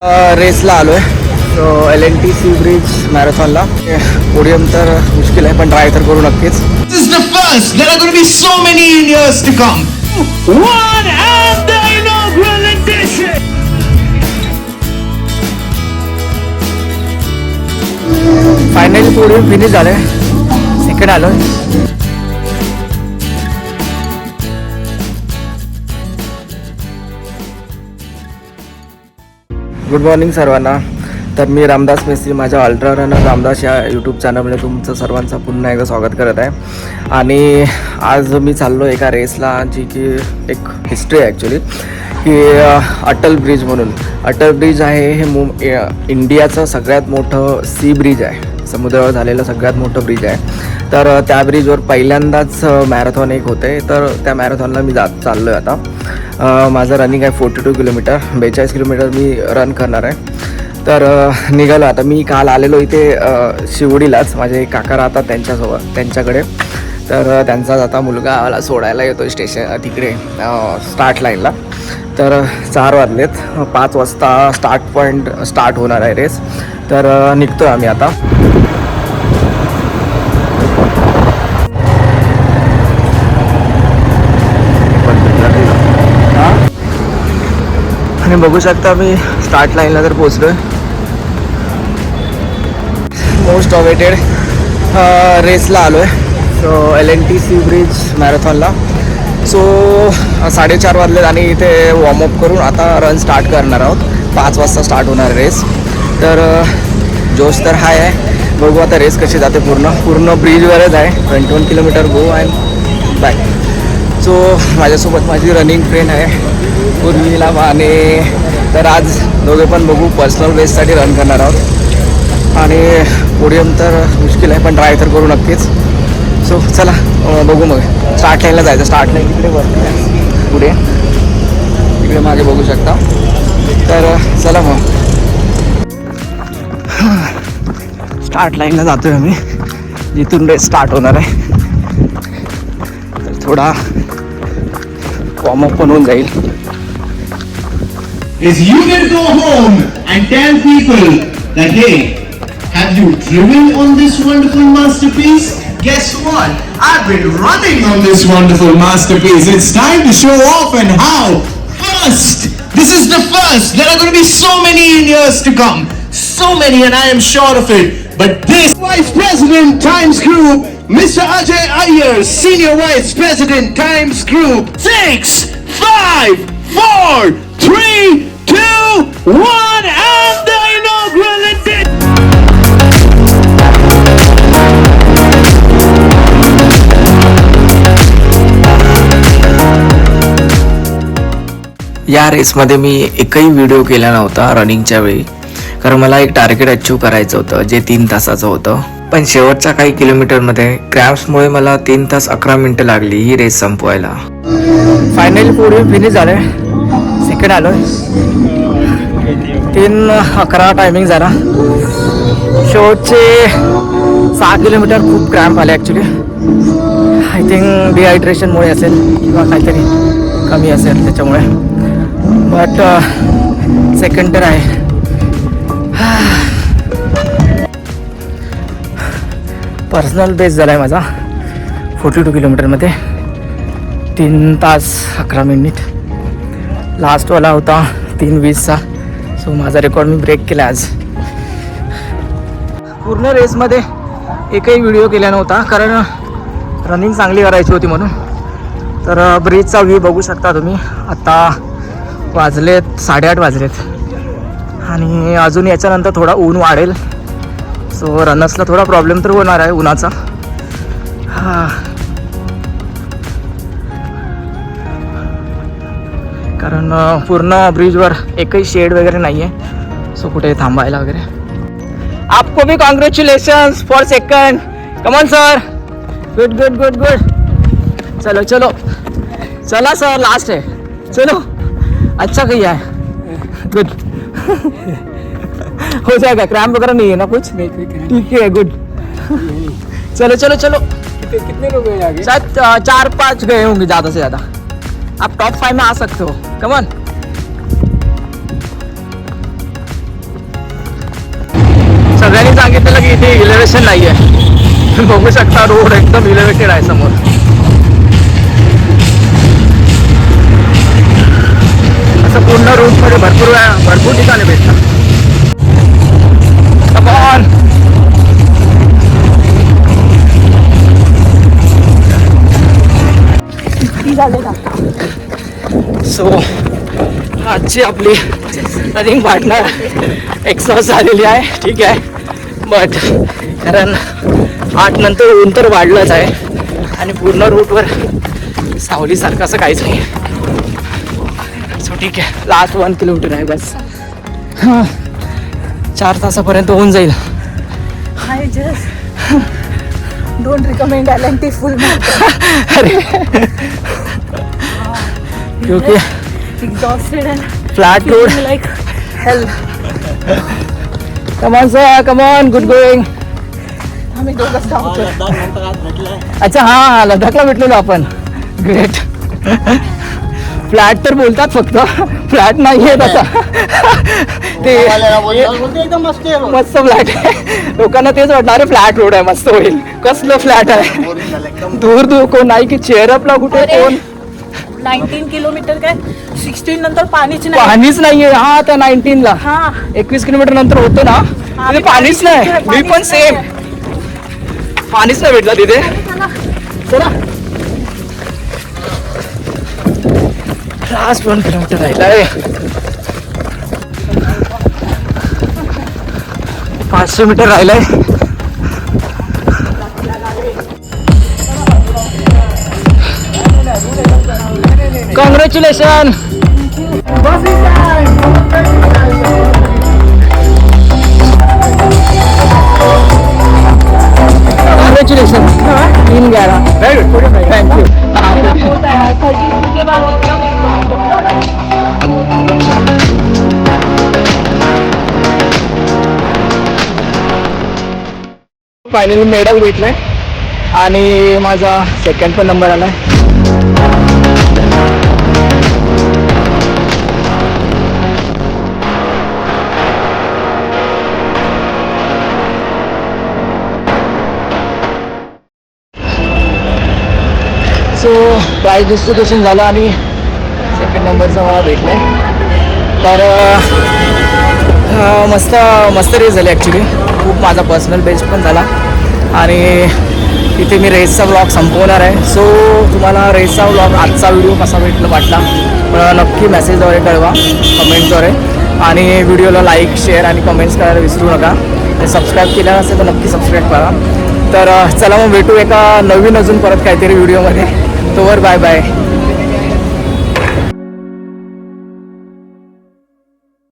रेसला आलो आहे. So LNT sea bridge मॅरेथॉनला पोडियम तर मुश्किल आहे, पण ट्राय तर करू नक्कीच. This is the first. There are going to be so many years to come. One and the inaugural edition. Finally podium finish झालं आहे. सेकंड आलो आहे. गुड मॉर्निंग सर्वांना. तर मी रामदास मेस्त्री, माझ्या अल्ट्रा रनर रामदास या यूट्यूब चॅनलमध्ये तुमचं सर्वांचं पुन्हा एकदा स्वागत करत आहे. आणि आज मी चाललो एका रेसला, जी की एक हिस्ट्री आहे ॲक्च्युली, की अटल ब्रिज म्हणून. अटल ब्रिज आहे हे इंडियाचं सगळ्यात मोठं सी ब्रिज आहे, समुद्रावर झालेलं सगळ्यात मोठं ब्रिज आहे. तर त्या ब्रिजवर पहिल्यांदाच मॅरेथॉन एक होते, तर त्या मॅरेथॉनला मी चाललो आहे आता. माझं रनिंग आहे 42 किलोमीटर, 42 किलोमीटर मी रन करणार आहे. तर निघालो आता. मी काल आलेलो इथे शिवडीलाच, माझे काका राहतात त्यांच्याकडे. तर त्यांचाच आता मुलगा मला सोडायला येतो स्टेशन तिकडे स्टार्ट लाईनला. तर 4 वाजलेत, 5 वाजता स्टार्ट होणार आहे रेस. तर निघतो आम्ही आता. आणि बघू शकता मी स्टार्ट लाईनला तर पोचलो आहे. मोस्ट अवेटेड रेसला आलो आहे. सो LNT सी ब्रिज मॅरेथॉनला. सो 4:30 वाजलेत आणि इथे वॉर्मअप करून आता रन स्टार्ट करणार आहोत. 5 वाजता स्टार्ट होणार रेस. तर जोश तर हाय आहे. बघू आता रेस कशी जाते. पूर्ण ब्रिजवरच आहे. 21 kilometre go and back. So माझ्यासोबत माझी रनिंग फ्रेंड आहे उर्मिला आणि. तर आज दोघे पण बघू पर्सनल बेससाठी रन करणार आहोत. आणि पोडियम तर मुश्किल आहे, पण ट्राय तर करू नक्कीच. सो चला बघू मग. स्टार्ट लाईनला जायचं. स्टार्ट लाईन तिकडे वरती आहे, पुढे तिकडे मागे बघू शकता. तर चला मग स्टार्ट लाईनला जातोय आम्ही, जिथून रेस स्टार्ट होणार आहे. तर थोडा वॉर्मअप पण होऊन जाईल. Is you can go home and tell people that, hey, have you driven on this wonderful masterpiece? Guess what? I've been running on this wonderful masterpiece. It's time to show off and how. First, this is the first. There are going to be so many years to come. So many, and I am sure of it. But this Vice President Times Group, Mr. Ajay Iyer, Senior Vice President Times Group. 6, 5, 4, 3, 2, 1, and the inaugural edition. या रेसमध्ये मी एकही video केला नव्हता रनिंगच्या वेळी, कारण मला एक target achieve करायचं होतं जे 3 तासाचं होतं. पण शेवटच्या काही किलोमीटरमध्ये क्रॅम्प्समुळे मला 3 तास 11 मिनिटं लागली ही रेस संपवायला. फायनली पोडियम फिनिश झालं आहे. सेकंड आलो आहे. 3:11 टायमिंग झाला. शेवटचे 6 किलोमीटर खूप क्रॅम्प आले ॲक्च्युली. आय थिंक डिहायड्रेशनमुळे असेल किंवा काहीतरी कमी असेल त्याच्यामुळे. बट सेकंड तर आहे. पर्सनल बेस झाला आहे माझा 42 किलोमीटरमध्ये. 3 तास 11 मिनिट. लास्टवाला होता 3:20चा. सो माझा रेकॉर्ड मी ब्रेक केला आज. पूर्ण रेसमध्ये एकही व्हिडिओ केला नव्हता, कारण रनिंग चांगली करायची होती म्हणून. तर ब्रिजचा व्ह्यू बघू शकता तुम्ही. आता वाजलेत 8:30 वाजलेत आणि अजून याच्यानंतर थोडा ऊन वाढेल. सो रनर्सला थोडा प्रॉब्लेम तर होणार आहे उन्हाचा. कारण पूर्ण ब्रिजवर एकही शेड वगैरे नाही आहे, सो कुठे थांबायला वगैरे. आपको भी congratulations for second. Come on sir. Good good good good. चलो चलो चला सर, लास्ट है. चलो अच्छा किया है. गुड. हो जाएगा. क्रैम्प वगैरह नहीं है ना कुछ? ठीक है, गुड. चलो चलो चलो. कितने लोग हैं आगे? शायद 4-5 गए होंगे ज़्यादा से ज़्यादा. आप टॉप 5 में आ सकते हो. Come on. सांगितलेलं की इथे इलेव्हेशन नाही आहे. बघू शकता रोड एकदम इलेव्हेटेड आहे समोर. असं पूर्ण रूटमध्ये भरपूर ठिकाणी भेटतात. Come on. सो आजची आपली रनिंग पार्टनर एक्सॉस्ट झालेली आहे. ठीक आहे, बट कारण 8 नंतर ऊन तर वाढलंच आहे आणि पूर्ण रूटवर सावलीसारखं असं काहीच नाही. सो ठीक आहे, लास्ट 1 किलोमीटर आहे बस. हां, 4 तासापर्यंत होऊन जाईल. I just don't recommend LNT full marathon. अरे क्योंकि Exhausted and flat road. feeling like hell. Come on sir, come on, good going. आम्ही दोघंच धावतोय. अच्छा हां, लडाखला भेटलेलो आपण. ग्रेट. फ्लॅट तर बोलतात फक्त, फ्लॅट नाही आहे तसा. ते मस्त फ्लॅट आहे. लोकांना तेच वाटणार आहे फ्लॅट रोड आहे, मस्त होईल. कसलं फ्लॅट आहे, दूर दूर कोण नाही की चेअरअपला कुठे कोण. 19 किलोमीटर काय 16 नंतर पाणीच नाही. पाणीच नाहीये. हा, त्या 19 ला हा 21 किलोमीटर नंतर होतं ना, तिथे पाणीच नाही. मी पण सेम, पाणीच नाही भेटलं तिथे. चला, लास्ट 1 किलोमीटर राहिलाय. 500 मीटर राहिलाय. Congratulations. Congratulations. 3:11. Thank you. Finally medal भेटलंय आणि माझा सेकंड पण नंबर आलाय. सो प्राईज डिस्ट्रीब्युशन झालं आणि सेकंड नंबरचा मला भेटला आहे. तर मस्त रेस झाली ॲक्च्युली. खूप माझा पर्सनल बेस्ट पण झाला आणि इथे मी रेसचा व्लॉग संपवणार आहे. सो तुम्हाला रेसचा व्लॉग आजचा व्हिडिओ कसा वाटला मला नक्की मेसेजद्वारे कळवा, कमेंटद्वारे. आणि व्हिडिओला लाईक, शेअर आणि कमेंट्स करायला विसरू नका. सबस्क्राईब केलं नसेल तर नक्की सबस्क्राईब करा. तर चला मग भेटू एका नवीन अजून परत काहीतरी व्हिडिओमध्ये. तोवर बाय बाय.